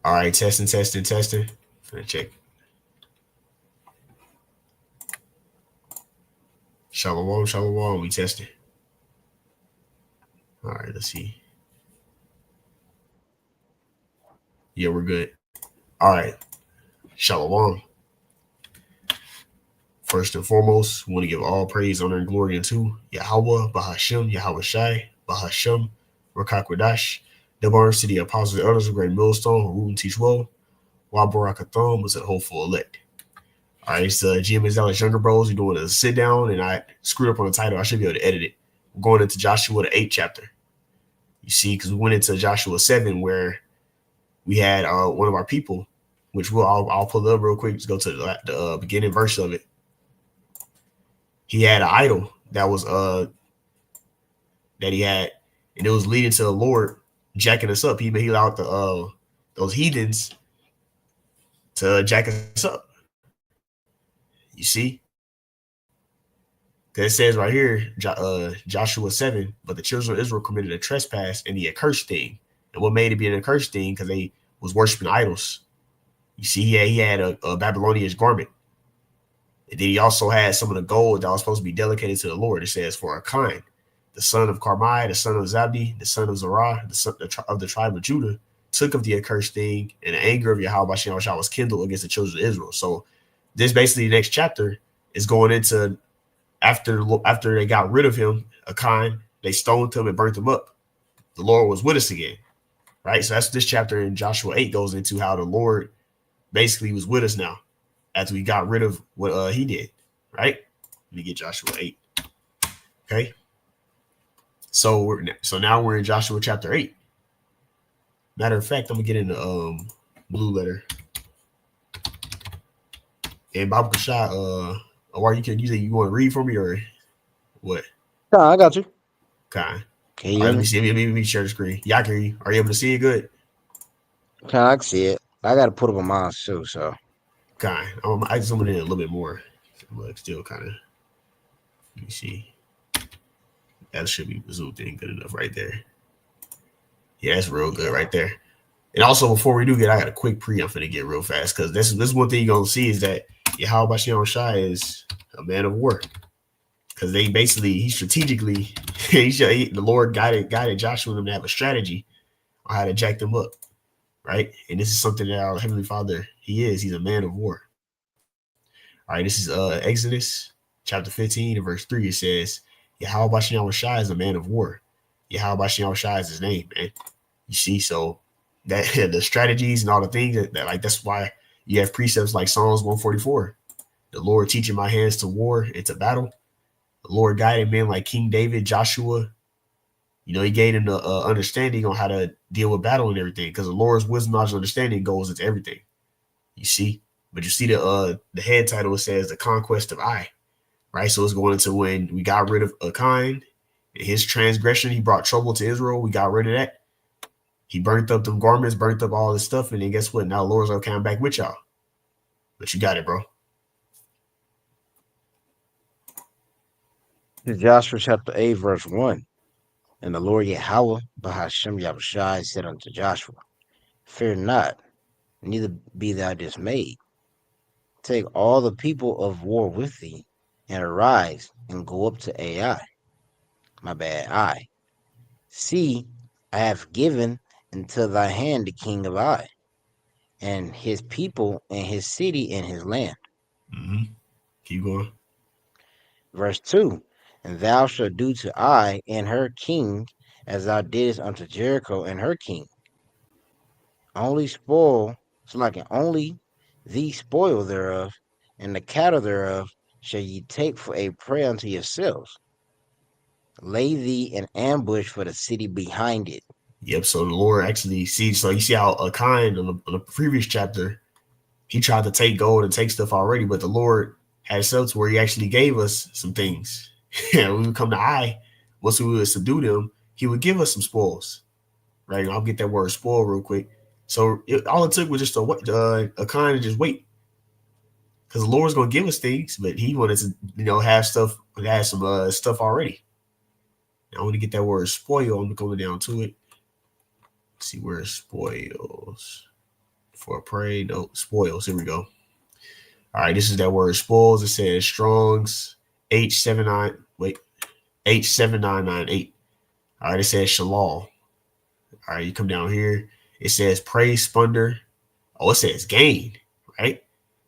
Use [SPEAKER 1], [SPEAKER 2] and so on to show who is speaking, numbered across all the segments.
[SPEAKER 1] All right, testing. Gonna check. Shalom. We testing. All right, let's see. Yeah, we're good. All right, shalom. First and foremost, we want to give all praise, honor, and glory unto Yahweh, Bahashem, Yahweh Shai, Bahashem, Rakakwadash, the barns to the apostles and elders of great millstone, who root and teach well, Wabarakathon was a hopeful elect. All right, it's GMS Dallas Younger Bros. We're doing a sit down, and I screwed up on the title. I should be able to edit it. We're going into Joshua, the 8th chapter. You see, because we went into Joshua 7, where we had one of our people, which I'll pull it up real quick. Just go to the beginning verse of it. He had an idol that was that he had, and it was leading to the Lord jacking us up. He allowed those heathens to jack us up. You see, because it says right here, Joshua 7, but the children of Israel committed a trespass and the accursed thing. And what made it be an accursed thing? Because they was worshiping idols. You see, he had a Babylonian garment. And then he also had some of the gold that was supposed to be dedicated to the Lord. It says, for Akan, the son of Carmi, the son of Zabdi, the son of Zerah, of the tribe of Judah, took of the accursed thing, and the anger of Yahweh was kindled against the children of Israel. So this basically the next chapter is going into after they got rid of him, Akan, they stoned him and burnt him up. The Lord was with us again, right? So that's this chapter in Joshua 8 goes into how the Lord basically was with us now after we got rid of what he did, right? Let me get Joshua 8. Okay. So now we're in Joshua chapter 8. Matter of fact, I'm gonna get in the blue letter. And Baba Kashai, or you want to read for me or what?
[SPEAKER 2] No, I got you.
[SPEAKER 1] Okay.
[SPEAKER 2] Can you hear me?
[SPEAKER 1] Let me share the screen. Yeah, I can hear you. Are you able to see it good?
[SPEAKER 2] Okay, I can see it. I got to put up on mine too, so.
[SPEAKER 1] Okay. I zoomed in a little bit more. But still kind of, let me see. That should be zoomed in good enough right there. Yeah, that's real good right there. And also, before we do get, I got a quick pre I'm finna get real fast because this one thing you're going to see is that Yahweh Bashem Shai is a man of war. Because he strategically, the Lord guided Joshua and them to have a strategy on how to jack them up, right? And this is something that our Heavenly Father, he's a man of war. All right, this is Exodus chapter 15 and verse 3. It says, Yahweh Bashem Shai is a man of war. Yahweh Bashem Shai is his name, man. You see, so that the strategies and all the things that's why you have precepts like Psalms 144. The Lord teaching my hands to war and to battle. The Lord guided men like King David, Joshua. You know, he gave him the understanding on how to deal with battle and everything because the Lord's wisdom, knowledge, and understanding goes into everything. You see? But you see the head title, it says the conquest of Ai, right? So it's going into when we got rid of Akan and his transgression. He brought trouble to Israel. We got rid of that. He burnt up them garments, burnt up all this stuff. And then guess what? Now the Lord's going to come back with y'all. But you got it, bro.
[SPEAKER 2] Joshua chapter 8, verse 1. And the Lord Yahweh, Bahashem Yahushai, said unto Joshua, fear not, neither be thou dismayed. Take all the people of war with thee, and arise and go up to Ai. Ai. See, I have given into thy hand the king of Ai, and his people, and his city, and his land.
[SPEAKER 1] Mm-hmm. Keep going.
[SPEAKER 2] Verse 2. And thou shalt do to Ai and her king as thou didst unto Jericho and her king. Only the spoil thereof, and the cattle thereof shall ye take for a prey unto yourselves. Lay thee an ambush for the city behind it.
[SPEAKER 1] Yep. So the Lord actually sees. So you see how Akan on the previous chapter, he tried to take gold and take stuff already, but the Lord had stuff to where he actually gave us some things. And when we come to Ai, once we would subdue them, he would give us some spoils. Right? And I'll get that word spoil real quick. So all it took was just a kind of just wait. Because the Lord's going to give us things, but he wanted to, have stuff, have some stuff already. I want to get that word spoil. I'm going down to it. Let's see where it spoils. for prey. No, spoils. Here we go. All right, this is that word spoils. It says Strong's H79. Wait, H7998. All right, it says Shalal. All right, you come down here. It says prey, plunder. Oh, it says gain, right?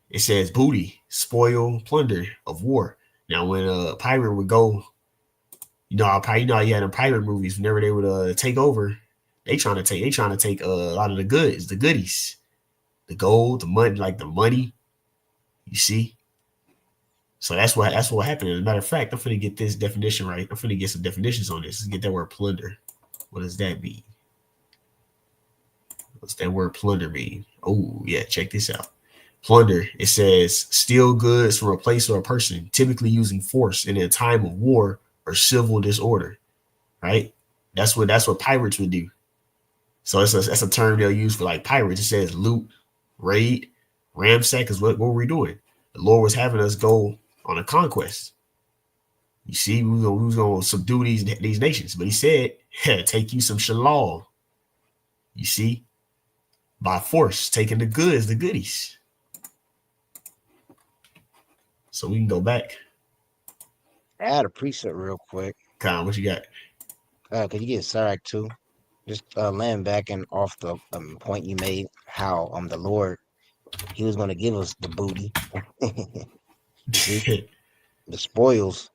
[SPEAKER 1] It says booty, spoil, plunder of war. Now, when a pirate would go, how you had in pirate movies, whenever they would take over, they trying to take a lot of the goods, the goodies, the gold, the money, like the money. You see, so that's what happened. As a matter of fact, I'm finna get this definition right. I'm finna get some definitions on this. Let's get that word plunder. What does that mean? What's that word plunder mean? Oh yeah, check this out. Plunder. It says steal goods from a place or a person, typically using force in a time of war or civil disorder. Right. That's what pirates would do. So that's a term they'll use for like pirates. It says loot, raid, ransack is what were we doing? The Lord was having us go on a conquest. You see, we was gonna subdue these nations, but he said, hey, take you some shalal. You see, by force, taking the goods, the goodies. So we can go back.
[SPEAKER 2] Add a preset real quick.
[SPEAKER 1] Kyle, what you got?
[SPEAKER 2] Could you get Sirach 2? Just land back and off the point you made, how the Lord, he was going to give us the booty. You see, the spoils,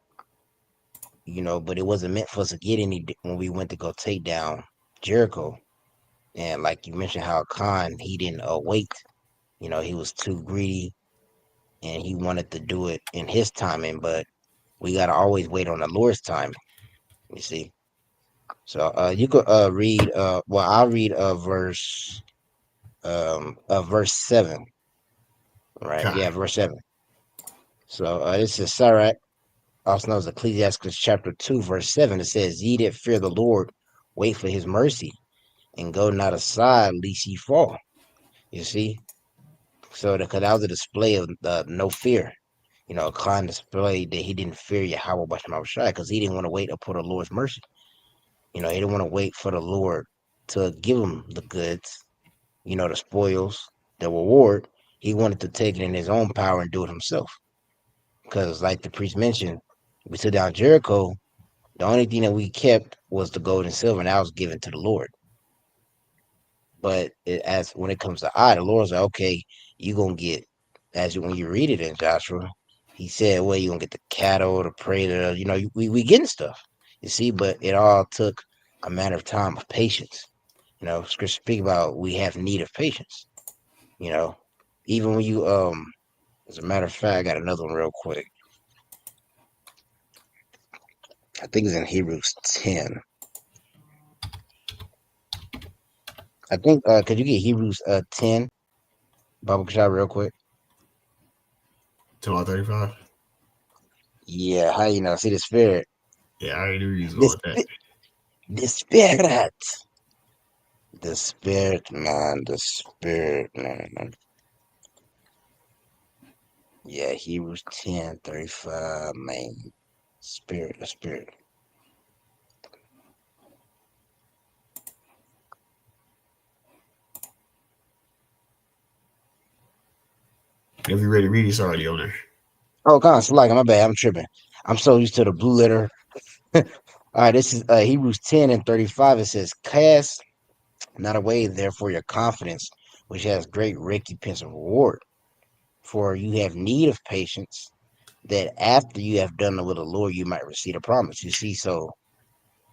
[SPEAKER 2] but it wasn't meant for us to get any when we went to go take down Jericho. And like you mentioned, how Khan, he didn't wait. He was too greedy and he wanted to do it in his timing, but we got to always wait on the Lord's time. You see. So you could read I'll read verse 7. Right?
[SPEAKER 1] Kyle.
[SPEAKER 2] Yeah, verse 7. So this is Sirach, also known as Ecclesiastes chapter 2, verse 7. It says, "Ye that fear the Lord, wait for his mercy, and go not aside, lest ye fall." You see? So because that was a display of no fear. A kind display that he didn't fear Yahweh Bashar because he didn't want to wait upon the Lord's mercy. He didn't want to wait for the Lord to give him the goods, the spoils, the reward. He wanted to take it in his own power and do it himself. Because, like the priest mentioned, we took down Jericho. The only thing that we kept was the gold and silver, and that was given to the Lord. But as when it comes to the Lord's like, okay, you gonna get when you read it in Joshua, he said, well, you gonna get the cattle, the prey, we getting stuff. You see, but it all took a matter of time of patience. Scripture speak about we have need of patience. Even when you as a matter of fact, I got another one real quick. I think it's in Hebrews 10. I think could you get Hebrews 10 Bible shot real quick?
[SPEAKER 1] 35.
[SPEAKER 2] Yeah, how see the spirit?
[SPEAKER 1] Yeah, I already knew you was going
[SPEAKER 2] This
[SPEAKER 1] with that.
[SPEAKER 2] the spirit. The spirit, man. The spirit, man. Yeah, Hebrews 10:35, man. Spirit, the spirit.
[SPEAKER 1] If you're ready to read, it's already on there.
[SPEAKER 2] Oh, God, it's like my bad. I'm tripping. I'm so used to the blue letter. All right, this is Hebrews 10:35. It says, "Cast not away, therefore, your confidence, which has great recompense of reward. For you have need of patience, that after you have done the will of the Lord, you might receive the promise." You see, so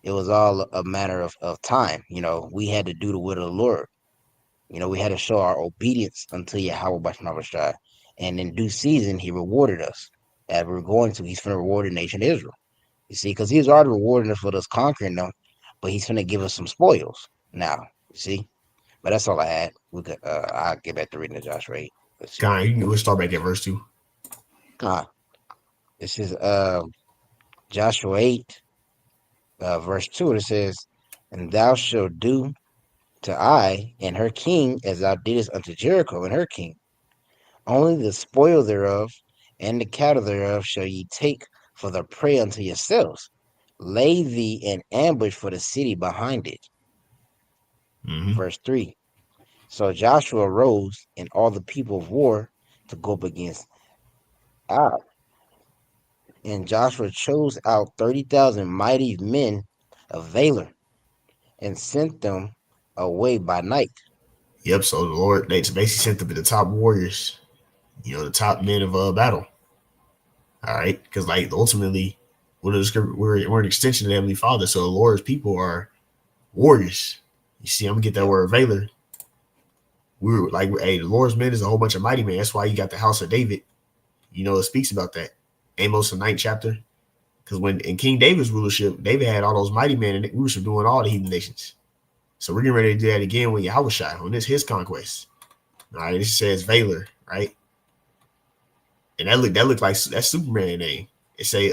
[SPEAKER 2] it was all a matter of time. We had to do the will of the Lord. We had to show our obedience unto Yahweh Bashar. And in due season, he rewarded us. As we're going to, he's going to reward the nation of Israel. You see, because he's already rewarding us for us conquering them, but he's going to give us some spoils now. You see, but that's all I had. We could, I'll get back to reading the Joshua 8. Let's see.
[SPEAKER 1] Kyle, we'll start back at verse 2.
[SPEAKER 2] This is Joshua 8, verse 2. It says, "And thou shalt do to Ai and her king as thou didst unto Jericho and her king. Only the spoil thereof and the cattle thereof shall ye take for the prey unto yourselves. Lay thee an ambush for the city behind it."
[SPEAKER 1] Mm-hmm.
[SPEAKER 2] Verse 3. So Joshua arose and all the people of war to go up against Ai. And Joshua chose out 30,000 mighty men of valor and sent them away by night.
[SPEAKER 1] Yep. So the Lord, they basically sent the top warriors, the top men of battle. All right, because like ultimately, we're an extension of the Heavenly Father. So the Lord's people are warriors. You see, I'm gonna get that
[SPEAKER 2] Yep.
[SPEAKER 1] word valor. We were like, hey, the Lord's men is a whole bunch of mighty men. That's why you got the house of David. It speaks about that. Amos, the ninth chapter. Because when in King David's rulership, David had all those mighty men, and we were doing all the heathen nations. So we're getting ready to do that again with Yahushua on his conquest. All right, this says Valor, right? And that looked like that's Superman name. It say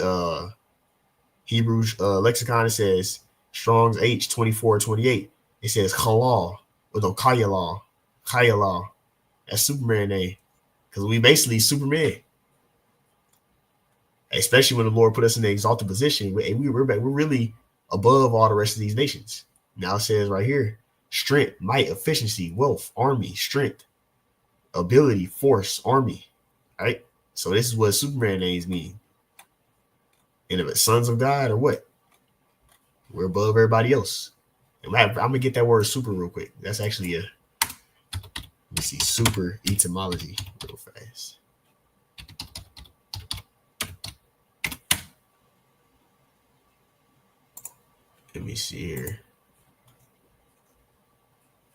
[SPEAKER 1] Hebrew lexicon. It says Strong's H 2428. It says Halal with no Kayalal. Kayalal. That's Superman name. Because we basically Superman. Especially when the Lord put us in the exalted position. We're really above all the rest of these nations. Now it says right here, strength, might, efficiency, wealth, army, strength, ability, force, army. Right? So this is what Superman names mean. And if it's sons of God or what? We're above everybody else. And I'm gonna get that word super real quick. That's actually let me see, super etymology real fast. Let me see here.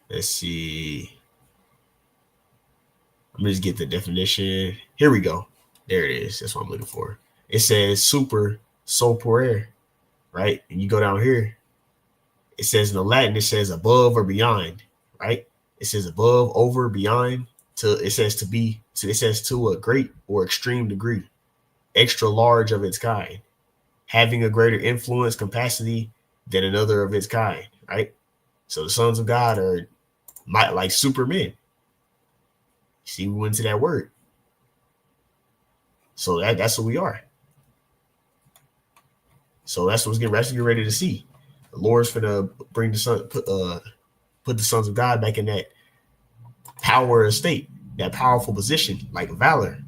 [SPEAKER 1] Let's see. I'm gonna just get the definition. Here we go. There it is. That's what I'm looking for. It says super sopere, right? And you go down here. It says in the Latin, it says above or beyond, right? It says above, over, beyond. It says to be. So it says to a great or extreme degree, extra large of its kind, having a greater influence capacity than another of its kind, right? So the sons of God are like supermen. See, we went to that word. So that's what we are. So that's what's getting ready to see. The Lord's gonna bring the son, put the sons of God back in that power estate, that powerful position, like valor.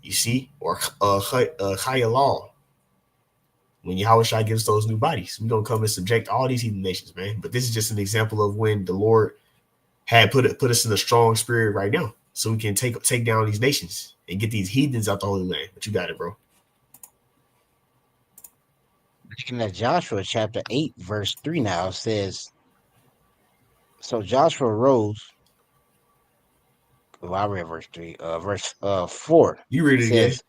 [SPEAKER 1] You see, or higher law. When Yahushua gives those new bodies, we're gonna come and subject all these heathen nations, man. But this is just an example of when the Lord had put us in a strong spirit right now, so we can take down these nations and get these heathens out the Holy Land. But you got it, bro.
[SPEAKER 2] Looking at Joshua chapter 8, verse 3 now says, so Joshua rose. Well, I read verse 3. Verse 4
[SPEAKER 1] You read it again.
[SPEAKER 2] says,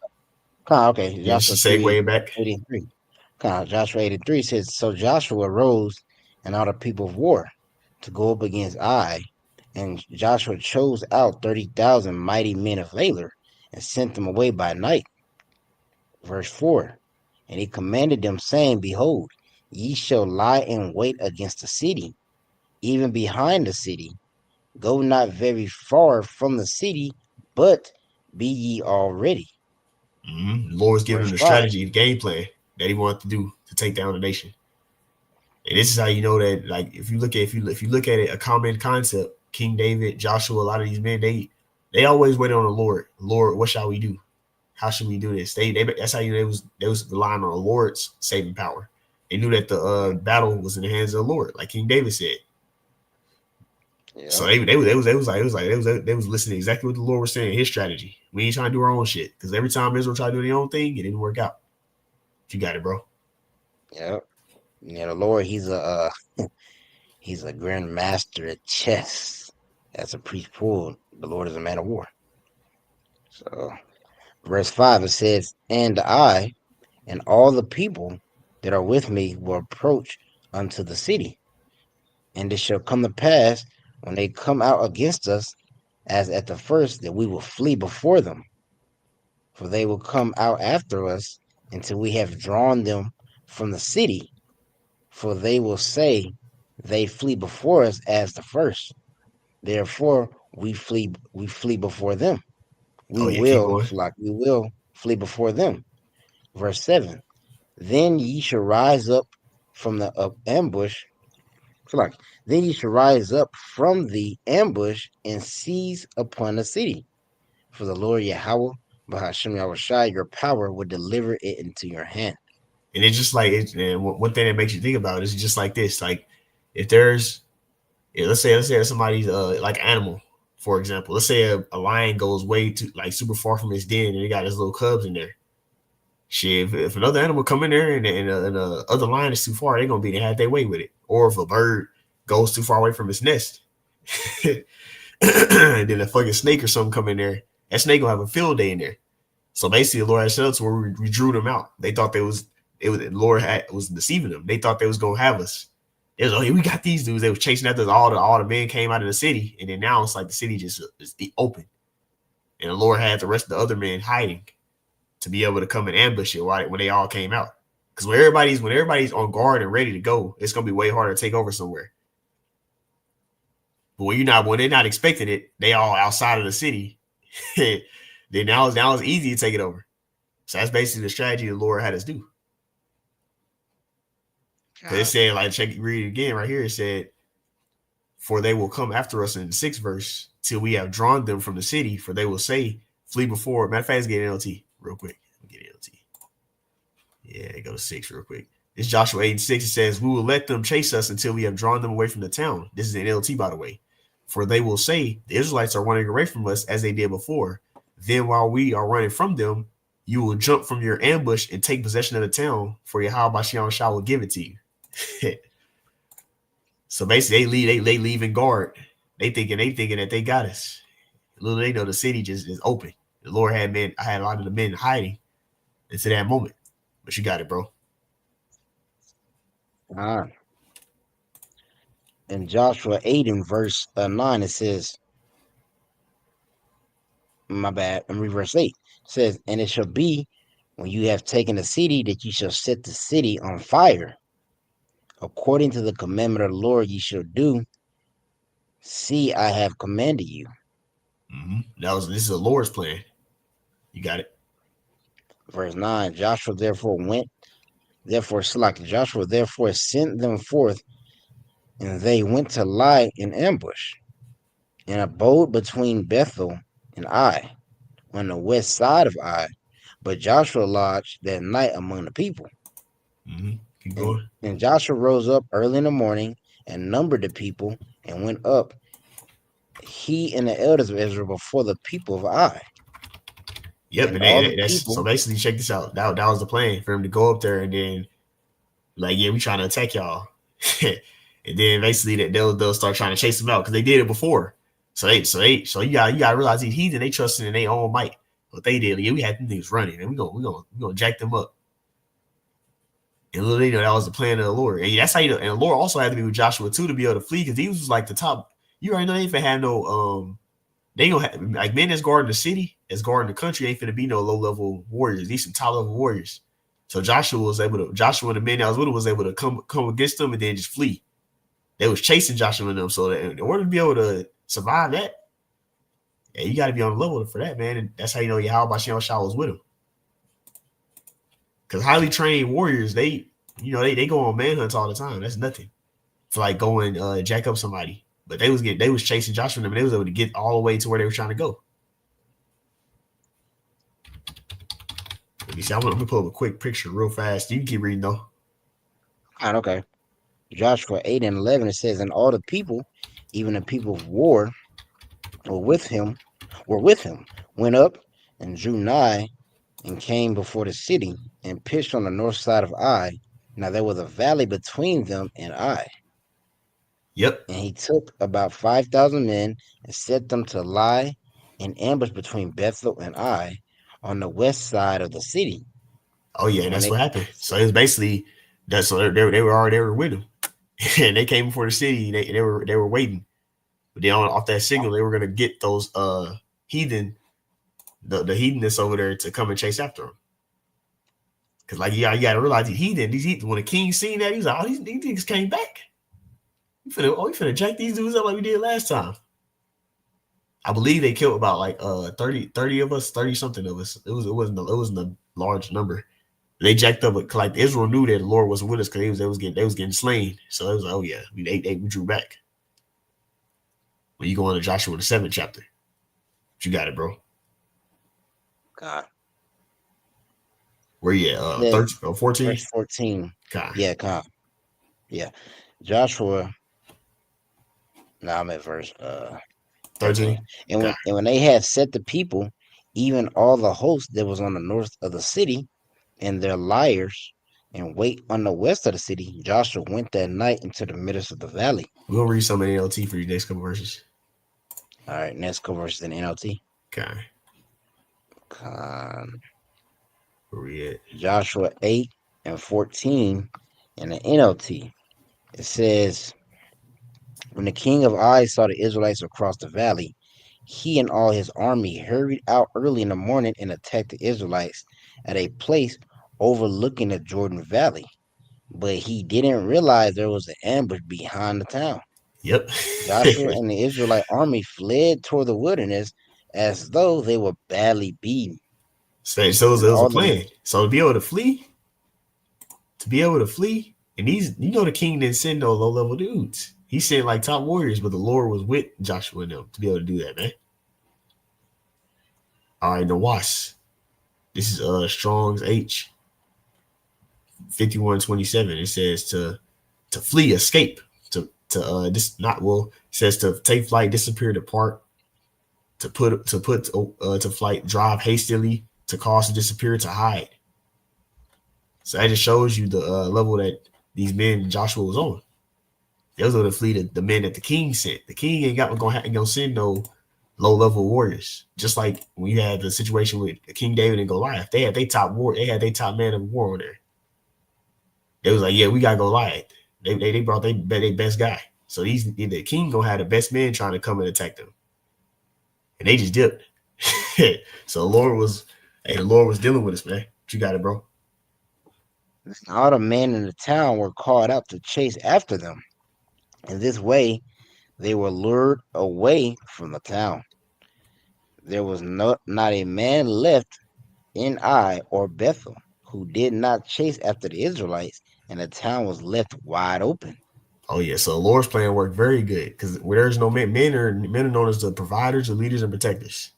[SPEAKER 2] okay,
[SPEAKER 1] Yeah,
[SPEAKER 2] Joshua
[SPEAKER 1] just
[SPEAKER 2] 3,
[SPEAKER 1] segue back.
[SPEAKER 2] 83. Joshua 83 says, so Joshua rose and all the people of war to go up against Ai. And Joshua chose out 30,000 mighty men of valor and sent them away by night. Verse 4. And he commanded them, saying, behold, ye shall lie in wait against the city, even behind the city. Go not very far from the city, but be ye all ready.
[SPEAKER 1] Mm-hmm. The Lord's giving
[SPEAKER 2] Verse
[SPEAKER 1] him the
[SPEAKER 2] 5.
[SPEAKER 1] strategy, the game plan that he wanted to do to take down the nation. And this is how you know that, like, if you look at it, a common concept. King David, Joshua, a lot of these men, they always wait on the Lord. Lord, what shall we do? How should we do this? They that's how you know they was relying on the Lord's saving power. They knew that the battle was in the hands of the Lord, like King David said. So
[SPEAKER 2] Yeah.
[SPEAKER 1] they was listening to exactly what the Lord was saying. His strategy. We ain't trying to do our own shit, because every time Israel tried to do their own thing, it didn't work out. You got it, bro.
[SPEAKER 2] Yeah. Yeah, the Lord, he's a grand master at chess. As a priest pulled, the Lord is a man of war. So verse 5 it says, and I and all the people that are with me will approach unto the city. And it shall come to pass when they come out against us, as at the first, that we will flee before them. For they will come out after us until we have drawn them from the city. For they will say, they flee before us as the first. Therefore, we flee before them.
[SPEAKER 1] Oh yeah, keep going.
[SPEAKER 2] We will flee before them. Verse 7. Then ye shall rise up from the ambush So like, then you shall rise up from the ambush and seize upon the city. For the Lord Yahweh, Bahashem Yahushai, your power will deliver it into your hand.
[SPEAKER 1] And it's just like and one thing that makes you think about it is just like this. Like if there's let's say somebody's like animal, for example. Let's say a lion goes way too like super far from his den and he got his little cubs in there. Shit, if another animal come in there and the other lion is too far, they're gonna be they had their way with it. Or if a bird goes too far away from its nest, and then a fucking snake or something come in there, that snake gonna have a field day in there. So basically, the Lord had set up to where we drew them out. They thought the Lord was deceiving them. They thought they was gonna have us. It was, oh, yeah, we got these dudes. They was chasing after us. All the men came out of the city, and then now it's like the city just is open, and the Lord had the rest of the other men hiding to be able to come and ambush it right when they all came out. Because when everybody's on guard and ready to go, it's gonna be way harder to take over somewhere. But when they're not expecting it, they all outside of the city. Then now it's easy to take it over. So that's basically the strategy the Lord had us do. Because it said, like, read it again right here. It said, for they will come after us in the 6th verse till we have drawn them from the city, for they will say, flee before. Matter of fact, let's get NLT real quick. Get NLT. Yeah, go to 6 real quick. It's Joshua 8:6. It says, we will let them chase us until we have drawn them away from the town. This is NLT, by the way. For they will say, the Israelites are running away from us as they did before. Then while we are running from them, you will jump from your ambush and take possession of the town, for Yahweh Bashem will give it to you. So basically, they leave in guard. They thinking that they got us. Little they know the city just is open. The Lord I had a lot of the men hiding into that moment. But you got it, bro.
[SPEAKER 2] In Joshua 8 in verse 9, it says, my bad, I'm read verse 8. It says, and it shall be when you have taken the city that you shall set the city on fire. According to the commandment of the Lord, ye shall do. See, I have commanded you.
[SPEAKER 1] This is the Lord's plan. You got it.
[SPEAKER 2] Verse 9, Joshua therefore sent them forth, and they went to lie in ambush, and abode between Bethel and Ai, on the west side of Ai. But Joshua lodged that night among the people.
[SPEAKER 1] Keep going.
[SPEAKER 2] And Joshua rose up early in the morning and numbered the people, and went up, he and the elders of Israel, before the people of Ai.
[SPEAKER 1] Yep, so basically, check this out. That was the plan for him to go up there and then, like, yeah, we trying to attack y'all, and then basically they'll start trying to chase them out because they did it before. So you gotta realize these heathen, they trusting in their own might. What they did, yeah, we had them things running, and we gonna jack them up. And little they know that was the plan of the Lord, and that's how and the Lord also had to be with Joshua too to be able to flee because he was like the top. You already know they ain't finna have no they gonna have like men that's guarding the city, that's guarding the country ain't finna be no low level warriors. These some top level warriors. So Joshua and the men that was with him was able to come against them and then just flee. They was chasing Joshua and them, so that in order to be able to survive that, yeah, you got to be on the level for that, man. And that's how you know Yahweh Bashem was with him. Because highly trained warriors, they go on manhunts all the time. That's nothing for like going jack up somebody. But they was chasing Joshua and them, and they was able to get all the way to where they were trying to go. Let me see. I'm gonna pull up a quick picture real fast. You can keep reading though.
[SPEAKER 2] All right, okay. Joshua 8 and 11, it says, and all the people, even the people of war, were with him, went up and drew nigh and came before the city and pitched on the north side of Ai. Now there was a valley between them and Ai.
[SPEAKER 1] Yep.
[SPEAKER 2] And he took about 5,000 men and set them to lie in ambush between Bethel and Ai on the west side of the city.
[SPEAKER 1] Oh yeah, and that's what happened. So it was basically that. So they were with him, and they came before the city. They were waiting, but then off that signal, they were gonna get those heathen, the heathenists over there to come and chase after them. Cause like you gotta realize these heathen, when the king seen that, he's like, oh, these niggas came back. We finna jack these dudes up like we did last time. I believe they killed about like 30 of us, 30 something of us. It wasn't a large number. They jacked up, but like Israel knew that the Lord wasn't with us because they was getting slain. So it was like, oh yeah, we drew back. When you go into Joshua the 7th chapter, you got it, bro.
[SPEAKER 2] God.
[SPEAKER 1] Where you at? 13 or 14?
[SPEAKER 2] Verse 14.
[SPEAKER 1] God.
[SPEAKER 2] Yeah, God. Yeah. Joshua. Now I'm at verse 13. And when they had set the people, even all the host that was on the north of the city, and their liars, and wait on the west of the city, Joshua went that night into the midst of the valley.
[SPEAKER 1] We'll read some of the NLT for you next couple verses.
[SPEAKER 2] All right, next couple verses in NLT.
[SPEAKER 1] Okay. Where we at?
[SPEAKER 2] Joshua 8 and 14 in the NLT. It says, when the king of Ai saw the Israelites across the valley, he and all his army hurried out early in the morning and attacked the Israelites at a place overlooking the Jordan Valley. But he didn't realize there was an ambush behind the town.
[SPEAKER 1] Yep.
[SPEAKER 2] Joshua and the Israelite army fled toward the wilderness as though they were badly beaten.
[SPEAKER 1] So it was a plan. So to be able to flee, and these, the king didn't send no low-level dudes. He sent like top warriors, but the Lord was with Joshua and them to be able to do that, man. All right, Nawas. This is Strong's H 5127. It says to flee, escape, to it says to take flight, disappear, depart, to put to flight, drive hastily, to cause to disappear, to hide. So that just shows you the level that these men Joshua was on. They was going to flee the men that the king sent. The king ain't gonna send no low-level warriors. Just like when you had the situation with King David and Goliath, they had their top man of war on there. They was like, yeah, we gotta Goliath. They brought their best guy. So the king gonna have the best men trying to come and attack them, and they just dipped. So the Lord was dealing with us, man. But you got it, bro.
[SPEAKER 2] All the men in the town were called out to chase after them. In this way, they were lured away from the town. There was not a man left in Ai or Bethel who did not chase after the Israelites, and the town was left wide open.
[SPEAKER 1] Oh yeah, so the Lord's plan worked very good because where there's no men are known as the providers, the leaders, and protectors.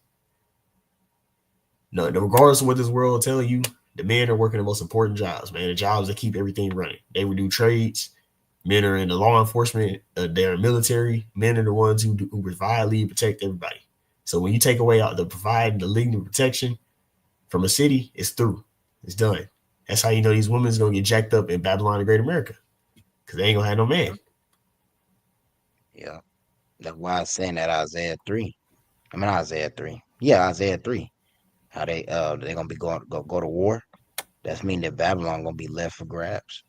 [SPEAKER 1] No, regardless of what this world will tell you, the men are working the most important jobs, man. The jobs that keep everything running. They would do trades. Men are in the law enforcement. They're military. Men are the ones who provide, lead, protect everybody. So when you take away the provide, the leading, and protection from a city, it's through. It's done. That's how you know these women's gonna get jacked up in Babylon and Great America because they ain't gonna have no man.
[SPEAKER 2] Yeah, that's why I'm saying that Isaiah 3. Isaiah 3. Yeah, Isaiah 3. How they gonna be go to war? That's mean that Babylon gonna be left for grabs.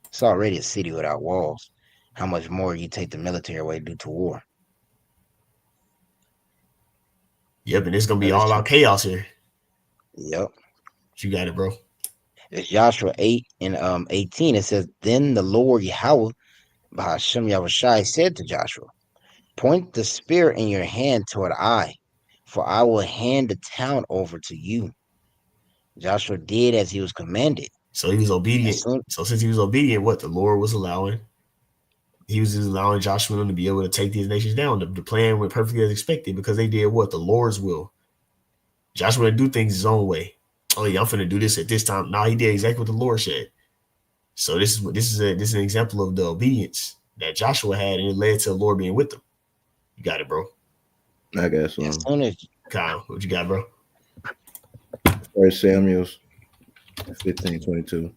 [SPEAKER 2] It's already a city without walls. How much more you take the military away due to war?
[SPEAKER 1] Yep, and it's gonna be all out chaos here.
[SPEAKER 2] Yep.
[SPEAKER 1] You got it, bro.
[SPEAKER 2] It's Joshua 8 and 18. It says, then the Lord Yahweh Bahashem Yahushai said to Joshua, point the spear in your hand toward Ai, for I will hand the town over to you. Joshua did as he was commanded.
[SPEAKER 1] So he was obedient. So since he was obedient, what the Lord was allowing, he was just allowing Joshua to be able to take these nations down. The plan went perfectly as expected because they did what? The Lord's will. Joshua didn't do things his own way. Oh yeah, I'm finna do this at this time. No, he did exactly what the Lord said. So this is an example of the obedience that Joshua had, and it led to the Lord being with them. You got it, bro.
[SPEAKER 3] I got some.
[SPEAKER 2] As soon as
[SPEAKER 1] Kyle, what you got, bro?
[SPEAKER 3] 1 Samuel 15:22.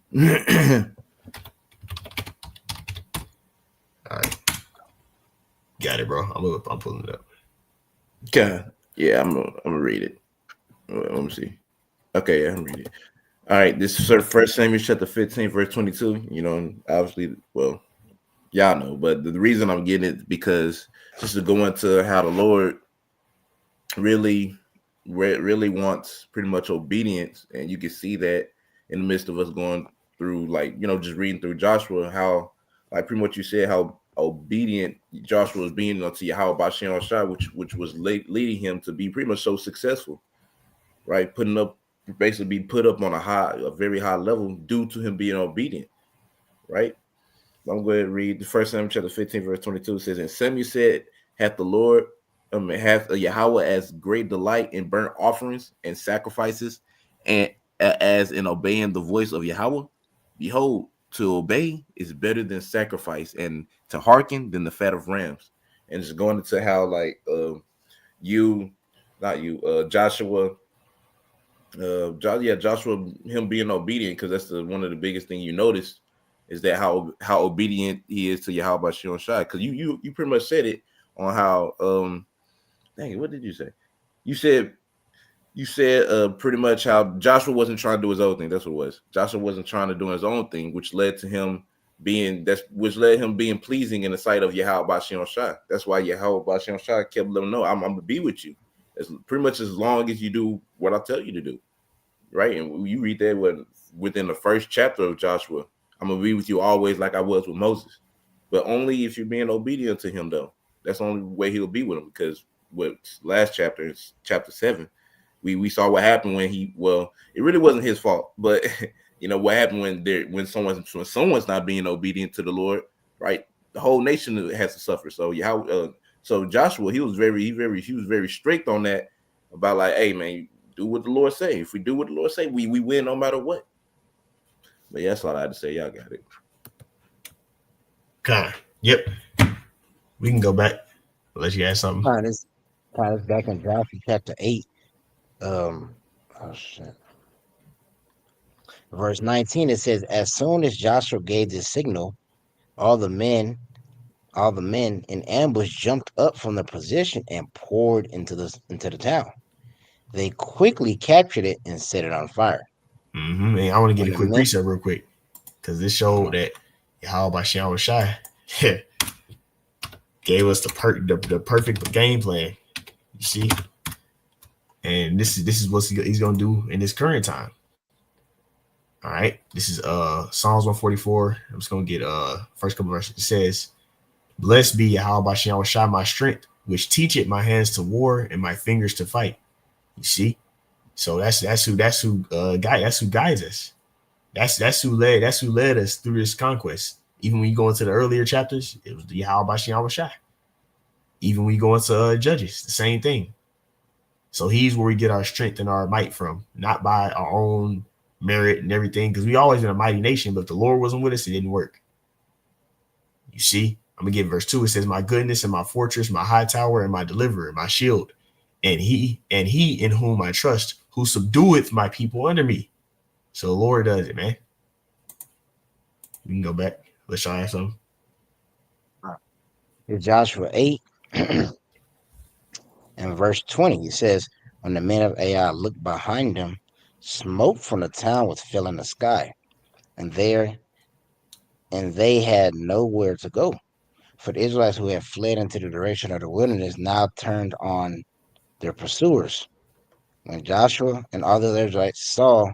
[SPEAKER 1] All right, got it, bro. I'm pulling it up.
[SPEAKER 3] Okay, yeah, I'm gonna read it. Let me see. Okay, yeah, I'm reading it. All right, this is 1 Samuel chapter 15, verse 22. You know, obviously, well, y'all know, but the reason I'm getting it because just to go into how the Lord really wants pretty much obedience, and you can see that in the midst of us going through, like, you know, just reading through Joshua, how, like, pretty much you said how obedient Joshua was being unto Yahweh Bashem Shai, which was leading him to be pretty much so successful, right? Putting up basically be put up on a very high level due to him being obedient, right? I'm going to read the first Samuel chapter 15, verse 22. It says, and Samuel said, hath the Lord, hath Yahweh as great delight in burnt offerings and sacrifices, and as in obeying the voice of Yahweh? Behold, to obey is better than sacrifice, and to hearken than the fat of rams. And it's going into how like Joshua, Joshua, him being obedient, because that's one of the biggest thing you notice is that how obedient he is to Yahweh Shion Shai. Because you pretty much said it on how dang it, what did you say? You said pretty much how Joshua wasn't trying to do his own thing. That's what it was. Joshua wasn't trying to do his own thing, which led him being pleasing in the sight of Yahweh Shion Shai. That's why Yahweh Shion Shai kept letting him know, I'm gonna be with you. It's pretty much as long as you do what I tell you to do, right? And you read that within the first chapter of Joshua, I'm gonna be with you always, like I was with Moses, but only if you're being obedient to him, though. That's the only way he'll be with him. Because what last chapter, is chapter 7, we saw what happened when it really wasn't his fault, but what happened when someone's not being obedient to the Lord, right? The whole nation has to suffer. So so Joshua, he was very strict on that, about like, hey man, do what the Lord say. If we do what the Lord say, we win no matter what. But yeah, that's all I had to say. Y'all got it.
[SPEAKER 1] Kind of. Yep. We can go back unless you have something.
[SPEAKER 2] This back in Joshua chapter 8. Oh shit. Verse 19, it says, as soon as Joshua gave this signal, all the men in ambush jumped up from their position and poured into the town. They quickly captured it and set it on fire.
[SPEAKER 1] Mm-hmm. And I want to get a quick reset real quick, because this showed that Yahweh Shion Shai gave us the perfect game plan. You see, and this is what he's gonna do in this current time. All right, this is Psalms 144. I'm just gonna get first couple verses. It says, blessed be Yahweh Shion Shai, my strength, which teacheth my hands to war and my fingers to fight. You see, so that's who guides us. That's who led us through this conquest. Even when you go into the earlier chapters, it was the Yahweh Shion Shai. Even when you go into Judges, the same thing. So he's where we get our strength and our might from, not by our own merit and everything, because we always been a mighty nation, but if the Lord wasn't with us, it didn't work. You see, I'm gonna give verse 2. It says, my goodness and my fortress, my high tower and my deliverer, my shield, and he in whom I trust, who subdueth my people under me. So the Lord does it, man. We can go back. Let's try something.
[SPEAKER 2] In Joshua 8 and verse 20, it says, when the men of Ai looked behind them, smoke from the town was filling the sky, and they had nowhere to go. For the Israelites who had fled into the direction of the wilderness now turned on their pursuers. When Joshua and all the other Israelites saw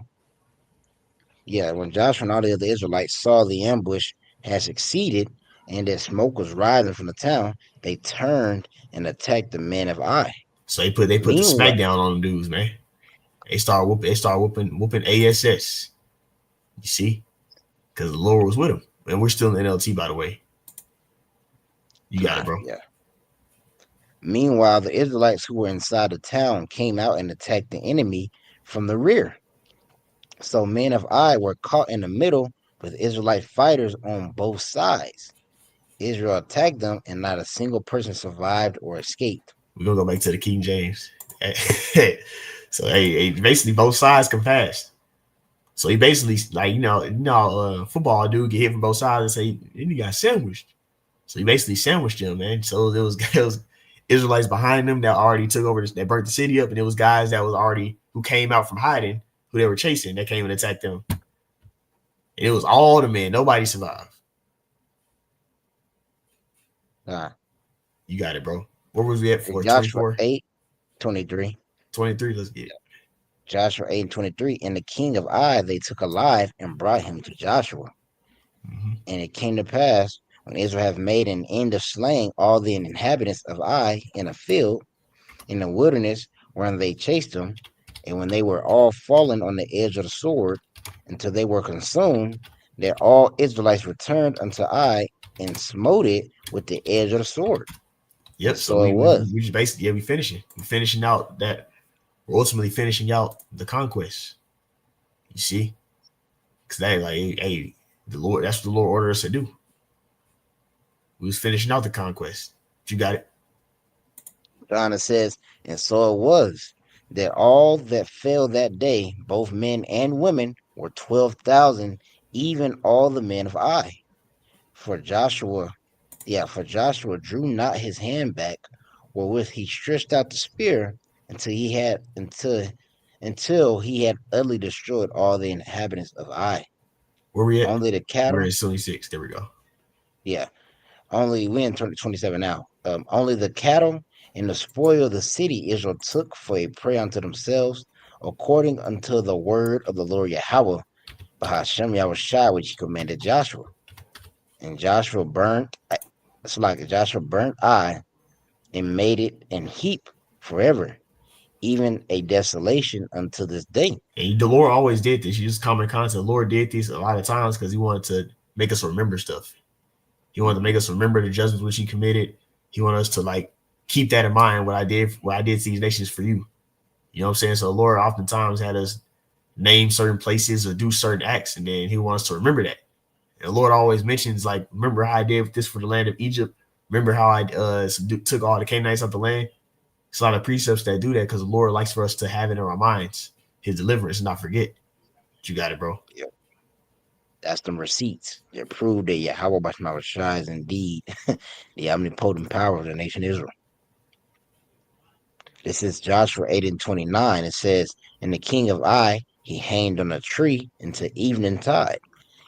[SPEAKER 2] the ambush had succeeded and that smoke was rising from the town, they turned and attacked the men of Ai.
[SPEAKER 1] So they put the smackdown on the dudes, man. They start whooping ASS. You see, because the Lord was with them, and we're still in NLT, by the way. You got it, bro.
[SPEAKER 2] Yeah. Meanwhile, the Israelites who were inside the town came out and attacked the enemy from the rear. So men of Ai were caught in the middle with Israelite fighters on both sides. Israel attacked them, and not a single person survived or escaped.
[SPEAKER 1] We're gonna go back to the King James. So basically both sides confessed. So he basically, like, football dude get hit from both sides and say, then he got sandwiched. So he basically sandwiched them, man. So there was Israelites behind them that already took over, that burnt the city up, and it was guys that was already, who came out from hiding, who they were chasing, that came and attacked them. And it was all the men. Nobody survived. You got it, bro. Where was we at for?
[SPEAKER 2] Joshua 8:23.
[SPEAKER 1] 23, let's get it.
[SPEAKER 2] Joshua 8:23. And the king of Ai they took alive and brought him to Joshua. Mm-hmm. And it came to pass, when Israel had made an end of slaying all the inhabitants of Ai in a field, in the wilderness, wherein they chased them, And when they were all fallen on the edge of the sword until they were consumed, that all Israelites returned unto Ai and smote it with the edge of the sword.
[SPEAKER 1] Yep.
[SPEAKER 2] And
[SPEAKER 1] So
[SPEAKER 2] so it was.
[SPEAKER 1] we just basically we finishing. We're finishing out that. We're ultimately finishing out the conquest. You see, because they like, hey, the Lord. That's what the Lord ordered us to do. We was finishing out the conquest. You got it.
[SPEAKER 2] John says, and so it was that all that fell that day, both men and women, were 12,000, even all the men of Ai. For Joshua drew not his hand back, wherewith he stretched out the spear until he had utterly destroyed all the inhabitants of Ai.
[SPEAKER 1] Where we at?
[SPEAKER 2] Only the
[SPEAKER 1] We're
[SPEAKER 2] cattle,
[SPEAKER 1] in 76. There we go.
[SPEAKER 2] yeah, only we in 27 now. Only the cattle and the spoil of the city Israel took for a prey unto themselves, according unto the word of the Lord Yahweh, Bahashem Yahushai, which he commanded Joshua. And Joshua burnt Ai and made it an heap forever, even a desolation unto this day.
[SPEAKER 1] And the Lord always did this. You just common concept. The Lord did this a lot of times because He wanted to make us remember stuff. He wanted to make us remember the judgments which He committed. He wanted us to like keep that in mind. What I did to these nations for you. You know what I'm saying? So the Lord oftentimes had us name certain places or do certain acts, and then He wants us to remember that. And the Lord always mentions like, remember how I did this for the land of Egypt. Remember how I took all the Canaanites out the land. It's a lot of precepts that do that because the Lord likes for us to have it in our minds, His deliverance, and not forget. But you got it, bro.
[SPEAKER 2] Yep. That's them receipts that prove that Yahweh Bashmawashai is indeed the omnipotent power of the nation Israel. This is Joshua 8 and 29. It says, and the king of Ai he hanged on a tree until evening tide.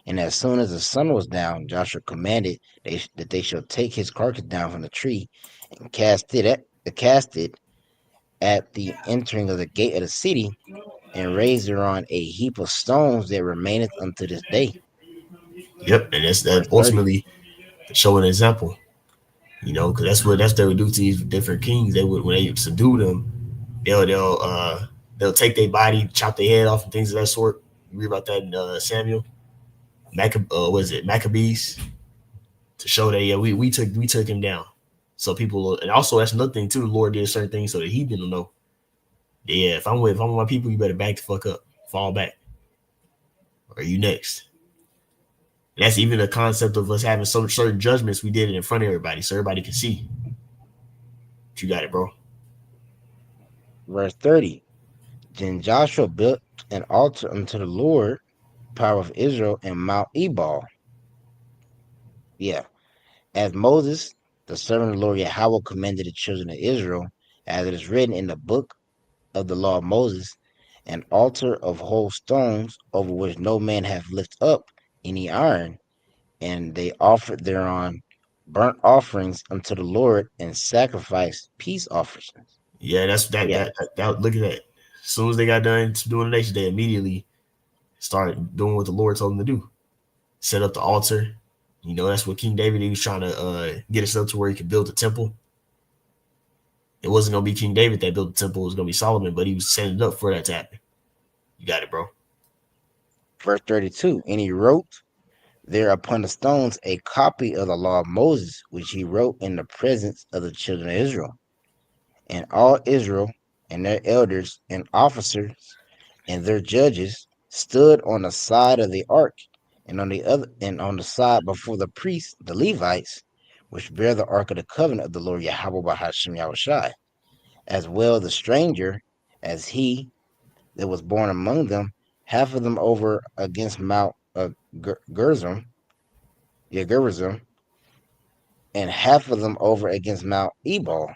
[SPEAKER 2] And as soon as the sun was down, Joshua commanded that they shall take his carcass down from the tree and cast it at the entering of the gate of the city, and raise thereon a heap of stones that remaineth unto this day.
[SPEAKER 1] Yep, and that's
[SPEAKER 2] Verse
[SPEAKER 1] that
[SPEAKER 2] 30.
[SPEAKER 1] ultimately to show an example. You know, because that's what they would do to these different kings. They would when they subdue them, they'll take their body, chop their head off, and things of that sort. You read about that in Samuel, Maccabees, to show that we took him down. So people, and also that's another thing too. The Lord did certain things so that He didn't know. Yeah, if I'm with my people, you better back the fuck up, fall back, or you next. And that's even the concept of us having some certain judgments. We did it in front of everybody, so everybody can see. But you got it, bro.
[SPEAKER 2] Verse 30. Then Joshua built an altar unto the Lord, power of Israel, in Mount Ebal. Yeah. As Moses, the servant of the Lord Yahweh, commanded the children of Israel, as it is written in the book of the law of Moses, an altar of whole stones, over which no man hath lifted up any iron, and they offered thereon burnt offerings unto the Lord and sacrificed peace offerings.
[SPEAKER 1] Yeah, that's that.
[SPEAKER 2] Yeah.
[SPEAKER 1] That look at that. As soon as they got done doing the nation, they immediately started doing what the Lord told them to do. Set up the altar. You know, that's what King David, he was trying to get us up to where he could build the temple. It wasn't gonna be King David that built the temple; it was gonna be Solomon, but he was setting it up for that to happen. You got it, bro.
[SPEAKER 2] Verse 32. And he wrote there upon the stones a copy of the law of Moses, which he wrote in the presence of the children of Israel. And all Israel and their elders and officers and their judges stood on the side of the ark, and on the side before the priests, the Levites, which bear the ark of the covenant of the Lord Yahweh Bahashem Yahushai, as well the stranger as he that was born among them, half of them over against Mount Gerizim, and half of them over against Mount Ebal,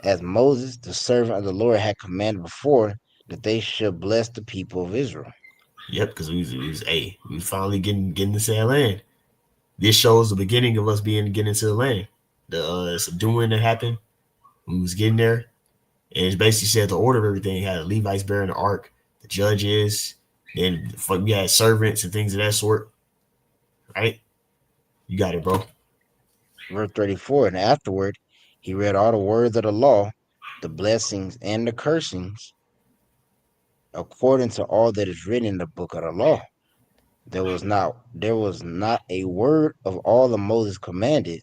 [SPEAKER 2] as Moses, the servant of the Lord, had commanded before, that they should bless the people of Israel.
[SPEAKER 1] Yep, because we was finally getting into that land. This shows the beginning of us getting into the land. The subduing that happened, we was getting there, and it basically said the order of everything had the Levites bearing the ark, the judges, then we had servants and things of that sort. Right? You got it, bro.
[SPEAKER 2] Verse 34, and afterward he read all the words of the law, the blessings and the cursings. according to all that is written in the book of the law. There was not a word of all that Moses commanded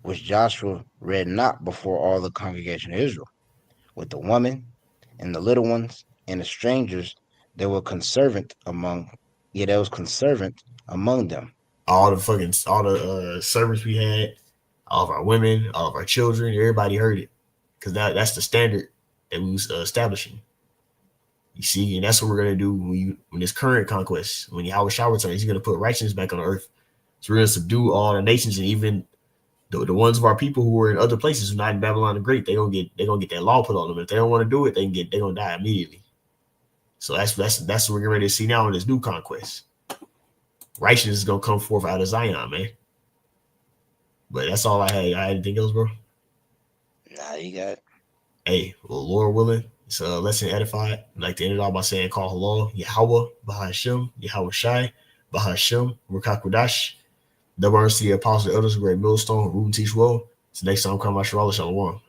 [SPEAKER 2] which Joshua read not before all the congregation of Israel, with the woman and the little ones and the strangers that were conservant among them.
[SPEAKER 1] All the servants we had, all of our women, all of our children, everybody heard it, because that's the standard that we was establishing. You see, and that's what we're gonna do when this current conquest, when Yahweh Shah returns, he's gonna put righteousness back on the earth. So we're gonna subdue all the nations, and even the ones of our people who were in other places who are not in Babylon the Great. They're gonna get that law put on them. If they don't want to do it, they're gonna die immediately. So that's what we're getting ready to see now in this new conquest. Righteousness is gonna come forth out of Zion, man. But that's all I had. I had anything else, bro?
[SPEAKER 2] Nah, you got it.
[SPEAKER 1] Hey, well, Lord willing, it's a lesson edified. I'd like to end it all by saying, call halal, Yahweh, Bahashem, Yahweh Shai, Bahashem, Rukakwadash. Double honors to the apostles, the elders, great millstone, root and teach well. So next time, come out, Shalom.